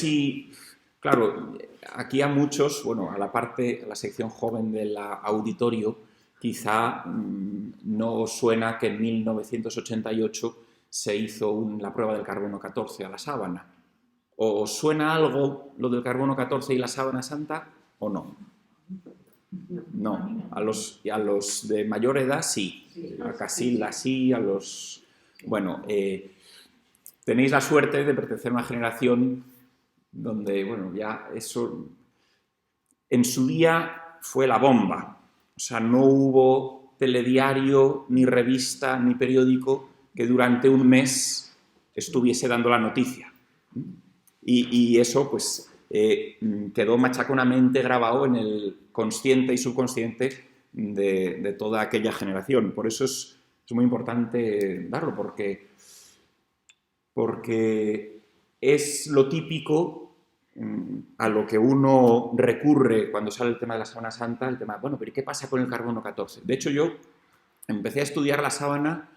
Sí, claro, aquí a muchos, bueno, a la sección joven del auditorio, quizá no os suena que en 1988 se hizo la prueba del carbono 14 a la sábana. ¿O os suena algo lo del carbono 14 y la sábana santa o no? No, a los de mayor edad sí, a Casilda sí, a los... Bueno, tenéis la suerte de pertenecer a una generación donde, bueno, ya eso en su día fue la bomba. O sea, no hubo telediario, ni revista, ni periódico que durante un mes estuviese dando la noticia. Y eso, pues, quedó machaconamente grabado en el consciente y subconsciente de toda aquella generación. Por eso es muy importante darlo, porque es lo típico a lo que uno recurre cuando sale el tema de la sábana santa, el tema, bueno, pero ¿y qué pasa con el carbono 14? De hecho, yo empecé a estudiar la sábana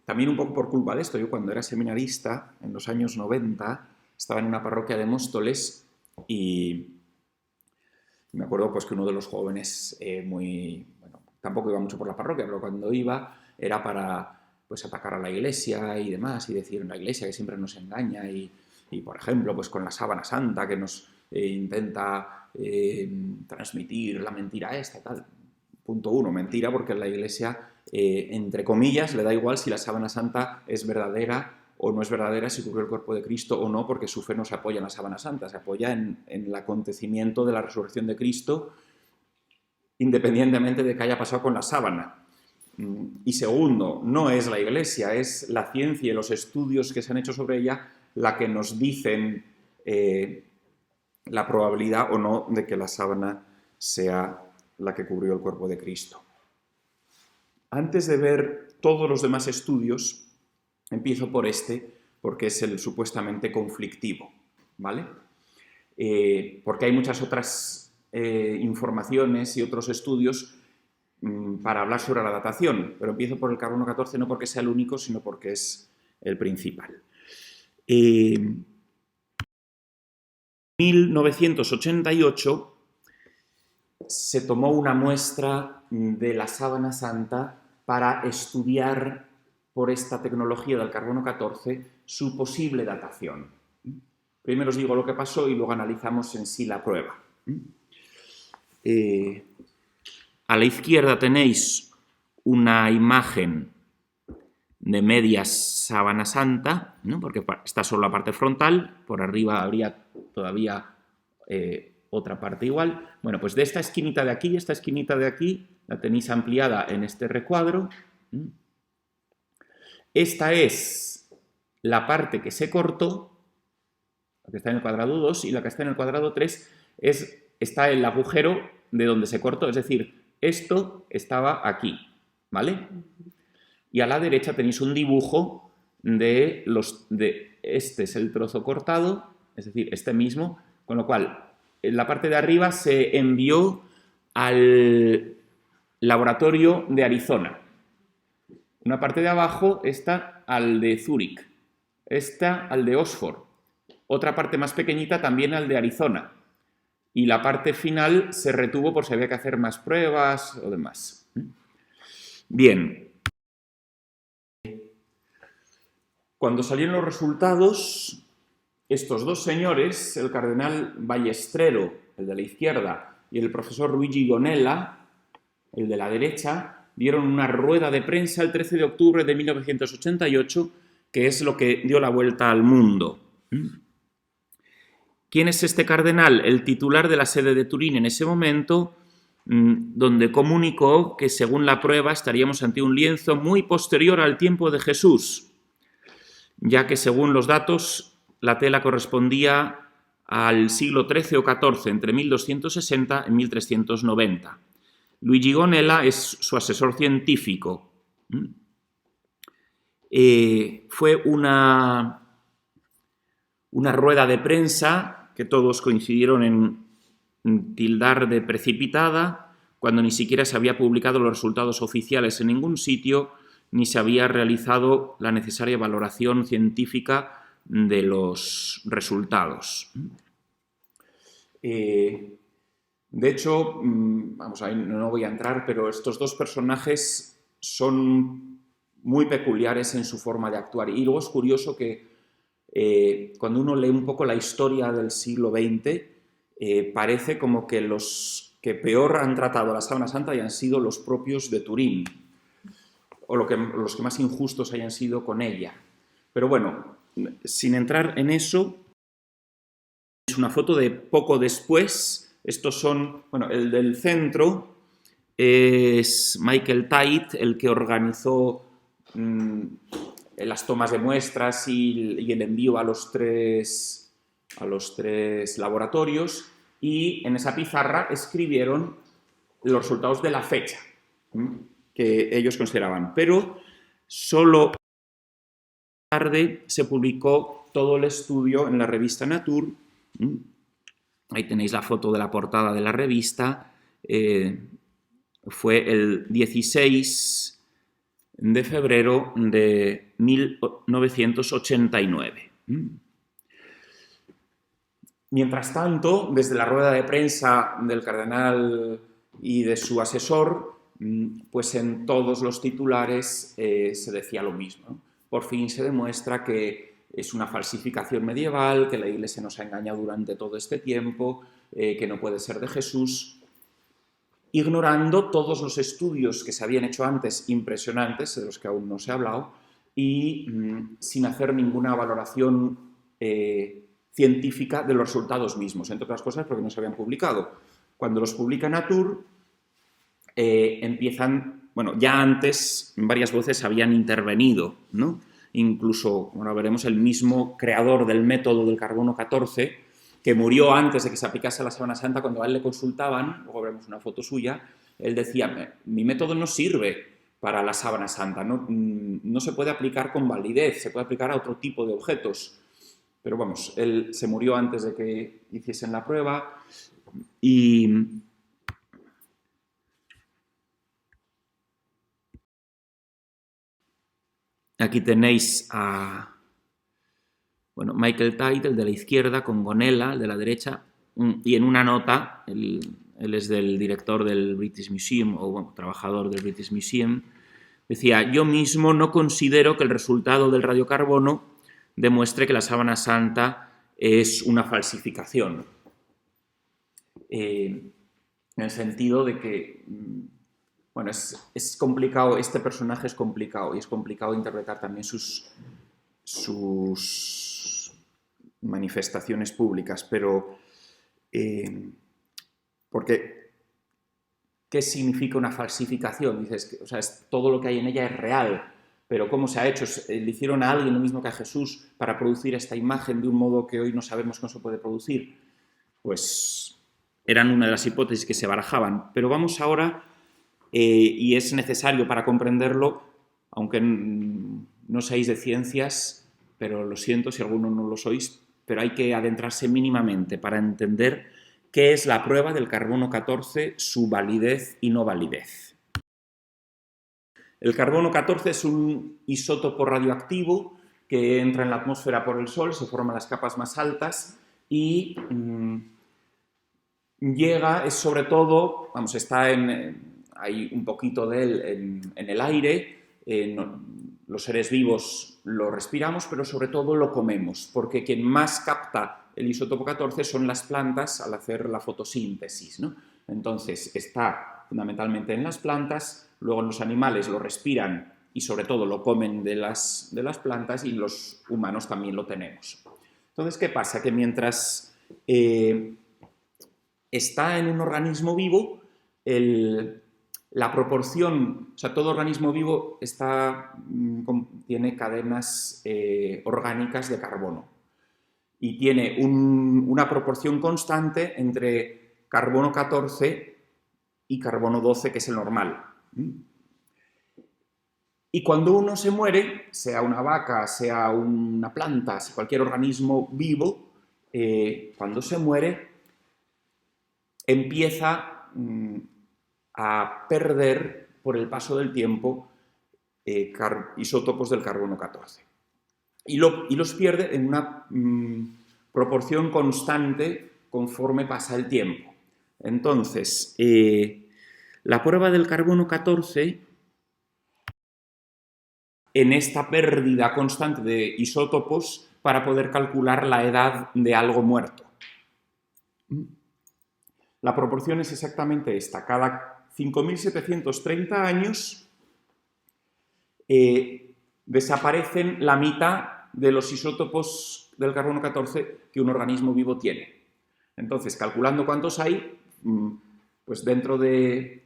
también un poco por culpa de esto. Yo cuando era seminarista, en los años 90, estaba en una parroquia de Móstoles y me acuerdo pues que uno de los jóvenes bueno, tampoco iba mucho por la parroquia, pero cuando iba era para pues atacar a la iglesia y demás, y decir, una iglesia que siempre nos engaña y por ejemplo, pues con la sábana santa que nos intenta transmitir la mentira esta, tal. Punto uno, mentira, porque la iglesia, entre comillas, le da igual si la sábana santa es verdadera o no es verdadera, si cubrió el cuerpo de Cristo o no, porque su fe no se apoya en la sábana santa, se apoya en el acontecimiento de la resurrección de Cristo, independientemente de qué haya pasado con la sábana. Y segundo, no es la iglesia, es la ciencia y los estudios que se han hecho sobre ella la que nos dicen la probabilidad o no de que la sábana sea la que cubrió el cuerpo de Cristo. Antes de ver todos los demás estudios, empiezo por este, porque es el supuestamente conflictivo, ¿vale? Porque hay muchas otras informaciones y otros estudios para hablar sobre la datación, pero empiezo por el carbono 14 no porque sea el único, sino porque es el principal. En 1988 se tomó una muestra de la sábana santa para estudiar por esta tecnología del carbono 14 su posible datación. Primero os digo lo que pasó y luego analizamos en sí la prueba. A la izquierda tenéis una imagen de media sábana santa, ¿no? Porque está solo la parte frontal, por arriba habría todavía otra parte igual. Bueno, pues de esta esquinita de aquí y esta esquinita de aquí la tenéis ampliada en este recuadro. Esta es la parte que se cortó, la que está en el cuadrado 2, y la que está en el cuadrado 3 está el agujero de donde se cortó, es decir, esto estaba aquí, ¿vale? Y a la derecha tenéis un dibujo de este es el trozo cortado, es decir, este mismo, con lo cual en la parte de arriba se envió al laboratorio de Arizona. Una parte de abajo está al de Zúrich, esta al de Oxford, otra parte más pequeñita también al de Arizona, y la parte final se retuvo por si había que hacer más pruebas o demás. Bien. Cuando salieron los resultados, estos dos señores, el cardenal Ballesteros, el de la izquierda, y el profesor Luigi Gonella, el de la derecha, dieron una rueda de prensa el 13 de octubre de 1988, que es lo que dio la vuelta al mundo. ¿Quién es este cardenal? El titular de la sede de Turín en ese momento, donde comunicó que según la prueba estaríamos ante un lienzo muy posterior al tiempo de Jesús, ya que según los datos la tela correspondía al siglo XIII o XIV, entre 1260 y 1390. Luigi Gonella es su asesor científico. Fue una rueda de prensa que todos coincidieron en tildar de precipitada, cuando ni siquiera se había publicado los resultados oficiales en ningún sitio, ni se había realizado la necesaria valoración científica de los resultados. De hecho, vamos, ahí no voy a entrar, pero estos dos personajes son muy peculiares en su forma de actuar. Y luego es curioso que cuando uno lee un poco la historia del siglo XX, parece como que los que peor han tratado la Sábana Santa hayan sido los propios de Turín, o los que más injustos hayan sido con ella. Pero bueno, sin entrar en eso, es una foto de poco después. Estos son, bueno, el del centro es Michael Tait, el que organizó las tomas de muestras y el envío a los tres laboratorios, y en esa pizarra escribieron los resultados de la fecha que ellos consideraban. Pero solo tarde se publicó todo el estudio en la revista Nature. Ahí tenéis la foto de la portada de la revista. Fue el 16 de febrero de 1989. Mientras tanto, desde la rueda de prensa del cardenal y de su asesor, pues en todos los titulares se decía lo mismo. Por fin se demuestra que es una falsificación medieval, que la Iglesia nos ha engañado durante todo este tiempo, que no puede ser de Jesús, ignorando todos los estudios que se habían hecho antes, impresionantes, de los que aún no se ha hablado, y sin hacer ninguna valoración científica de los resultados mismos, entre otras cosas porque no se habían publicado. Cuando los publica Nature, empiezan, bueno, ya antes varias voces habían intervenido, ¿no? Incluso, ahora veremos, el mismo creador del método del carbono 14, que murió antes de que se aplicase la Sábana Santa, cuando a él le consultaban, luego veremos una foto suya, él decía, mi método no sirve para la Sábana Santa, no se puede aplicar con validez, se puede aplicar a otro tipo de objetos. Pero vamos, él se murió antes de que hiciesen la prueba y aquí tenéis a Michael Tait, el de la izquierda, con Gonella, el de la derecha, y en una nota, él es del director del British Museum, o bueno, trabajador del British Museum, decía, yo mismo no considero que el resultado del radiocarbono demuestre que la Sábana Santa es una falsificación. En el sentido de que, bueno, es complicado, este personaje es complicado, y es complicado interpretar también sus manifestaciones públicas, pero porque ¿qué significa una falsificación? Dices, o sea, todo lo que hay en ella es real, pero ¿cómo se ha hecho? ¿Le hicieron a alguien lo mismo que a Jesús para producir esta imagen de un modo que hoy no sabemos cómo se puede producir? Pues eran una de las hipótesis que se barajaban. Pero vamos ahora, y es necesario para comprenderlo, aunque no seáis de ciencias, pero lo siento si alguno no lo sois, pero hay que adentrarse mínimamente para entender qué es la prueba del carbono 14, su validez y no validez. El carbono 14 es un isótopo radioactivo que entra en la atmósfera por el Sol, se forman las capas más altas y llega, es sobre todo, vamos, hay un poquito de él en el aire, los seres vivos lo respiramos, pero sobre todo lo comemos, porque quien más capta el isótopo 14 son las plantas al hacer la fotosíntesis, ¿no? Entonces, está fundamentalmente en las plantas, luego los animales lo respiran y sobre todo lo comen de las plantas, y los humanos también lo tenemos. Entonces, ¿qué pasa? Que mientras está en un organismo vivo, la proporción, o sea, todo organismo vivo tiene cadenas orgánicas de carbono y tiene una proporción constante entre carbono 14 y carbono 12, que es el normal. Y cuando uno se muere, sea una vaca, sea una planta, sea cualquier organismo vivo, cuando se muere, empieza a perder por el paso del tiempo isótopos del carbono 14. y los pierde en una proporción constante conforme pasa el tiempo. Entonces, la prueba del carbono 14, en esta pérdida constante de isótopos para poder calcular la edad de algo muerto. La proporción es exactamente esta. Cada 5.730 años desaparecen la mitad de los isótopos del carbono 14 que un organismo vivo tiene. Entonces, calculando cuántos hay, pues dentro de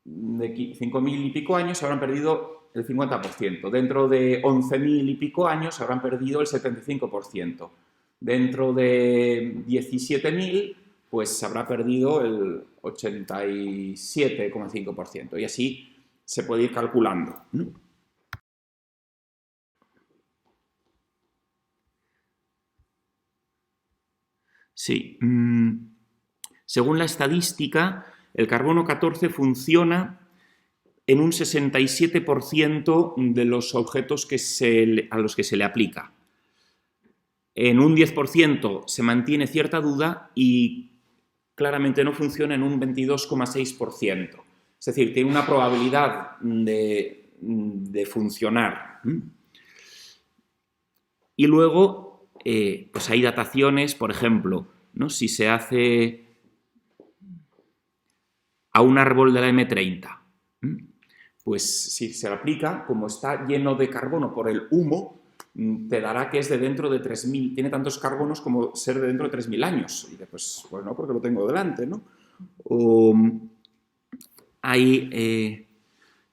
5.000 y pico años se habrán perdido el 50%. Dentro de 11.000 y pico años se habrán perdido el 75%. Dentro de 17.000, pues se habrá perdido el 87,5%. Y así se puede ir calculando, ¿no? Sí. Según la estadística, el carbono 14 funciona en un 67% de los objetos a los que se le aplica. En un 10% se mantiene cierta duda y claramente no funciona en un 22,6%. Es decir, tiene una probabilidad de funcionar. Y luego, pues hay dataciones, por ejemplo, ¿no? Si se hace a un árbol de la M30, pues si se le aplica, como está lleno de carbono por el humo, te dará que es de dentro de 3.000, tiene tantos carbonos como ser de dentro de 3.000 años. Y dices, pues no, porque lo tengo delante, ¿no? Hay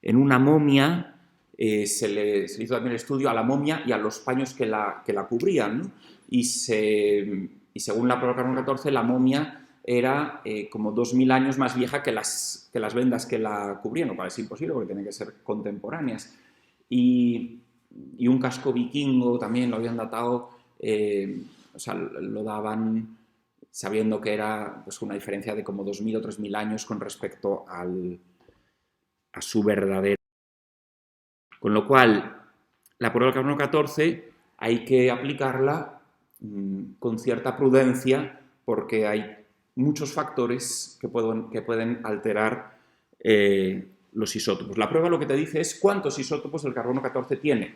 en una momia, se le hizo también el estudio a la momia y a los paños que la cubrían, ¿no? Y según la prueba del carbono 14, la momia era como 2.000 años más vieja que las vendas que la cubrían, lo cual es imposible porque tienen que ser contemporáneas. Y un casco vikingo también lo habían datado, o sea, lo daban sabiendo que era pues, una diferencia de como 2.000 o 3.000 años con respecto a su verdadero. Con lo cual, la prueba del carbono 14 hay que aplicarla con cierta prudencia porque hay muchos factores que pueden alterar los isótopos. La prueba lo que te dice es cuántos isótopos el carbono 14 tiene,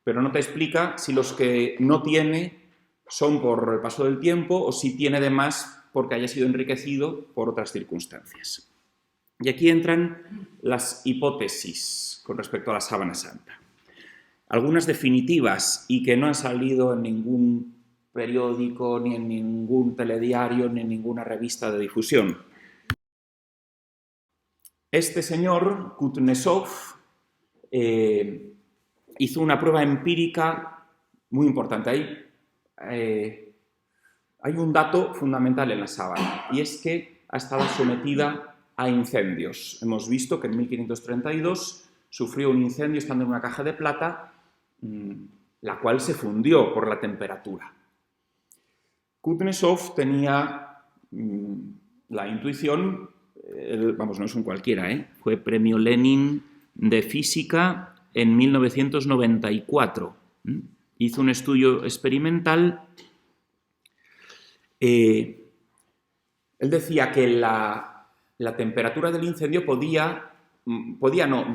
pero no te explica si los que no tiene son por el paso del tiempo o si tiene de más porque haya sido enriquecido por otras circunstancias. Y aquí entran las hipótesis con respecto a la sábana santa. Algunas definitivas y que no han salido en ningún periódico, ni en ningún telediario, ni en ninguna revista de difusión. Este señor, Kuznetsov, hizo una prueba empírica muy importante. Hay un dato fundamental en la sábana, y es que ha estado sometida a incendios. Hemos visto que en 1532 sufrió un incendio estando en una caja de plata, la cual se fundió por la temperatura. Kuznetsov tenía la intuición, vamos, no es un cualquiera, fue premio Lenin de física en 1994. Hizo un estudio experimental. Él decía que la temperatura del incendio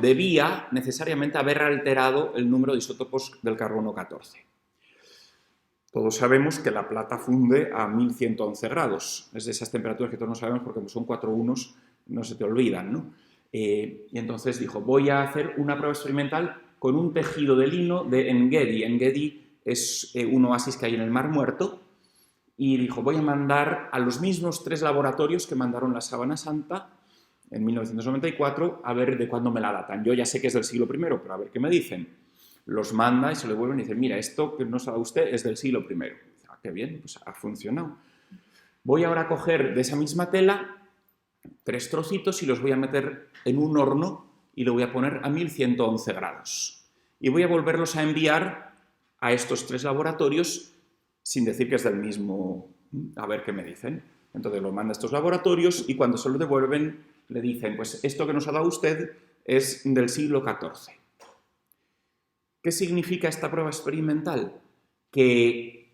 debía necesariamente haber alterado el número de isótopos del carbono 14. Todos sabemos que la plata funde a 1111 grados. Es de esas temperaturas que todos no sabemos porque como son 4 unos, no se te olvidan, ¿no? Y entonces dijo, voy a hacer una prueba experimental con un tejido de lino de Engedi. Engedi es un oasis que hay en el Mar Muerto. Y dijo, voy a mandar a los mismos 3 laboratorios que mandaron la sábana santa en 1994 a ver de cuándo me la datan. Yo ya sé que es del siglo I, pero a ver qué me dicen. Los manda y se le vuelven y dicen, mira, esto que nos ha dado usted es del siglo I. Ah, qué bien, pues ha funcionado. Voy ahora a coger de esa misma tela 3 trocitos y los voy a meter en un horno y lo voy a poner a 1111 grados. Y voy a volverlos a enviar a estos 3 laboratorios sin decir que es del mismo, a ver qué me dicen. Entonces lo manda a estos laboratorios y cuando se lo devuelven le dicen, pues esto que nos ha dado usted es del siglo XIV. ¿Qué significa esta prueba experimental? que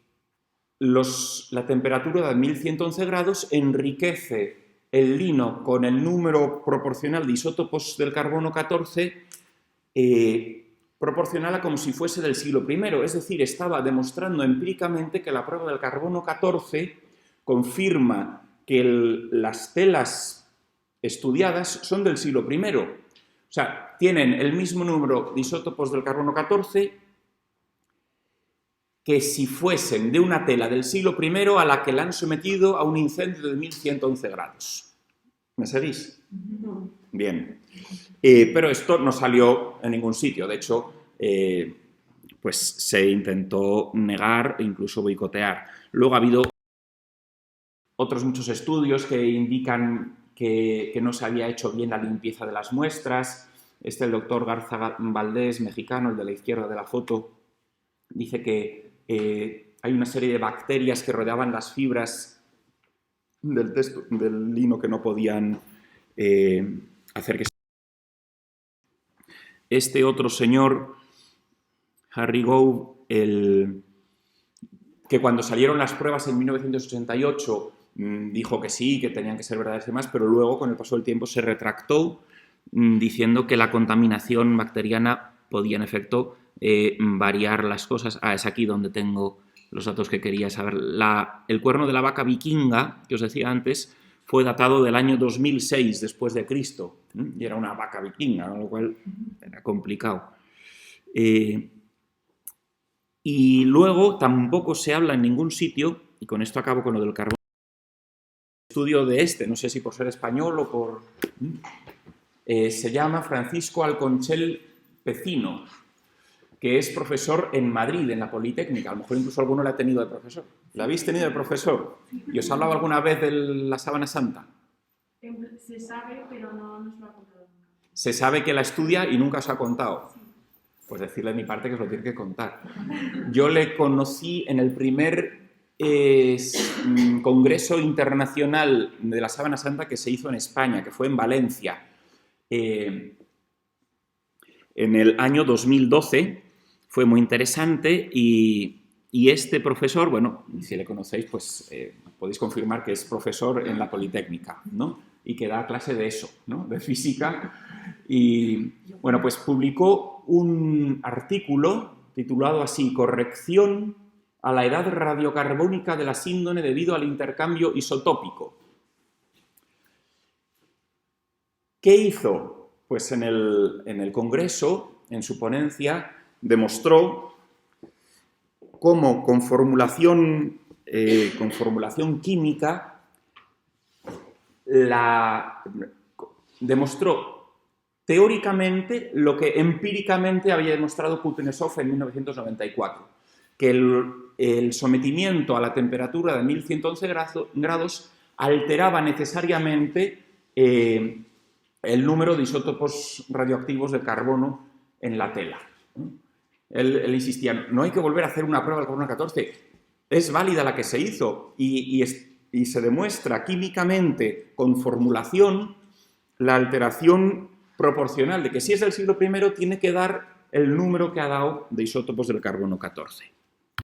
la temperatura de 1111 grados enriquece el lino con el número proporcional de isótopos del carbono 14 proporcional a como si fuese del siglo I. Es decir, estaba demostrando empíricamente que la prueba del carbono 14 confirma que las telas estudiadas son del siglo I. O sea, tienen el mismo número de isótopos del carbono 14 que si fuesen de una tela del siglo I a la que la han sometido a un incendio de 1111 grados. ¿Me seguís? No. Bien. Pero esto no salió en ningún sitio. De hecho, pues se intentó negar e incluso boicotear. Luego ha habido otros muchos estudios que indican que no se había hecho bien la limpieza de las muestras. El doctor Garza Valdés, mexicano, el de la izquierda de la foto, dice que hay una serie de bacterias que rodeaban las fibras del lino que no podían hacer que... Este otro señor, Harry Gove, que cuando salieron las pruebas en 1988 dijo que sí, que tenían que ser verdaderas y demás, pero luego, con el paso del tiempo, se retractó diciendo que la contaminación bacteriana podía, en efecto, variar las cosas. Es aquí donde tengo los datos que quería saber. El cuerno de la vaca vikinga, que os decía antes, fue datado del año 2006 después de Cristo, y era una vaca vikinga, ¿no? Lo cual era complicado. Y luego tampoco se habla en ningún sitio, y con esto acabo con lo del carbono, estudio de no sé si por ser español o por... se llama Francisco Alconchel Pecino, que es profesor en Madrid, en la Politécnica. A lo mejor incluso alguno la ha tenido de profesor. ¿La habéis tenido de profesor? ¿Y os ha hablado alguna vez de la sábana santa? Se sabe, pero no nos lo ha contado nunca. Se sabe que la estudia y nunca os ha contado. Pues decirle de mi parte que os lo tiene que contar. Yo le conocí en el primer Congreso Internacional de la Sábana Santa que se hizo en España, que fue en Valencia. En el año 2012 fue muy interesante y este profesor, bueno, si le conocéis, pues podéis confirmar que es profesor en la Politécnica, ¿no? Y que da clase de eso, ¿no? De física. Y, bueno, pues publicó un artículo titulado así, Corrección a la edad radiocarbónica de la síndone debido al intercambio isotópico. ¿Qué hizo? Pues en el Congreso, en su ponencia, demostró cómo con formulación química demostró teóricamente lo que empíricamente había demostrado Kuznetsov en 1994, que el sometimiento a la temperatura de 1111 grados alteraba necesariamente el número de isótopos radioactivos de carbono en la tela. Él insistía, no hay que volver a hacer una prueba del carbono 14, es válida la que se hizo y se demuestra químicamente con formulación la alteración proporcional de que si es del siglo I tiene que dar el número que ha dado de isótopos del carbono 14.